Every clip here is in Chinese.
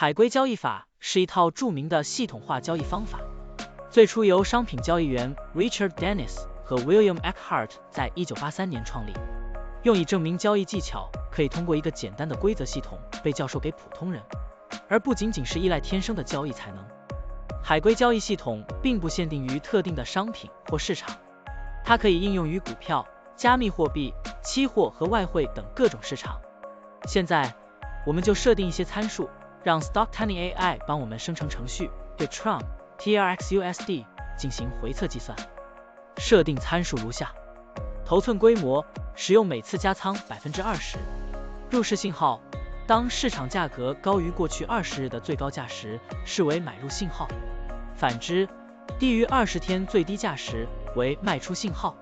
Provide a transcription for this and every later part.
海龟交易法是一套著名的系统化交易方法，最初由商品交易员 Richard Dennis 和 William Eckhart 在1983年创立，用以证明交易技巧可以通过一个简单的规则系统被教授给普通人，而不仅仅是依赖天生的交易才能。海龟交易系统并不限定于特定的商品或市场，它可以应用于股票、加密货币、期货和外汇等各种市场。现在，我们就设定一些参数，让 Stocktunny AI 帮我们生成程序，对 TRUM、TRXUSD 进行回测计算。设定参数如下：头寸规模，使用每次加仓 20%。入市信号，当市场价格高于过去20日的最高价时，视为买入信号；反之，低于20天最低价时为卖出信号。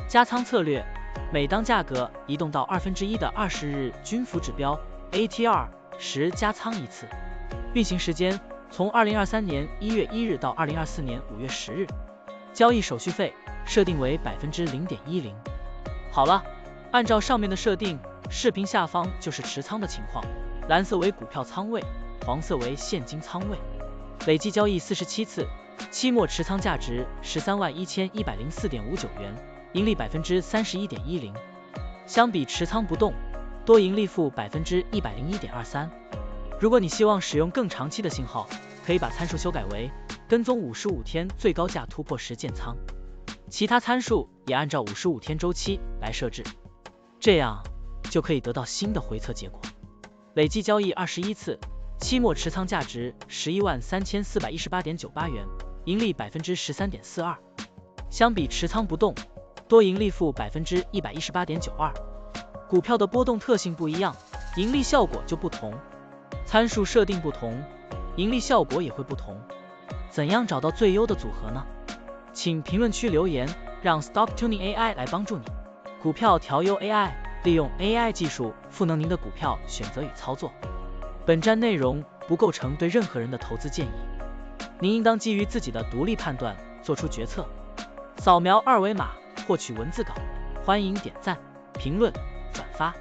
加仓策略，每当价格移动到1/2的20日均幅指标 ATR 时加仓一次。运行时间从2023年1月1日到2024年5月10日。交易手续费设定为 0.10%。好了，按照上面的设定，视频下方就是持仓的情况，蓝色为股票仓位，黄色为现金仓位。累计交易47次，期末持仓价值131104.59元，盈利 31.10%。相比持仓不动，多盈利负 101.23%。如果你希望使用更长期的信号，可以把参数修改为跟踪55天最高价突破时建仓，其他参数也按照55天周期来设置，这样就可以得到新的回测结果。累计交易21次，期末持仓价值113418.98元，盈利 13.42%。相比持仓不动，多盈利负 118.92%。股票的波动特性不一样，盈利效果就不同，参数设定不同，盈利效果也会不同。怎样找到最优的组合呢？请评论区留言，让 Stocktunny AI 来帮助你。股票调优 AI， 利用 AI 技术赋能您的股票选择与操作。本站内容不构成对任何人的投资建议，您应当基于自己的独立判断做出决策。扫描二维码获取文字稿，欢迎点赞、评论、转发。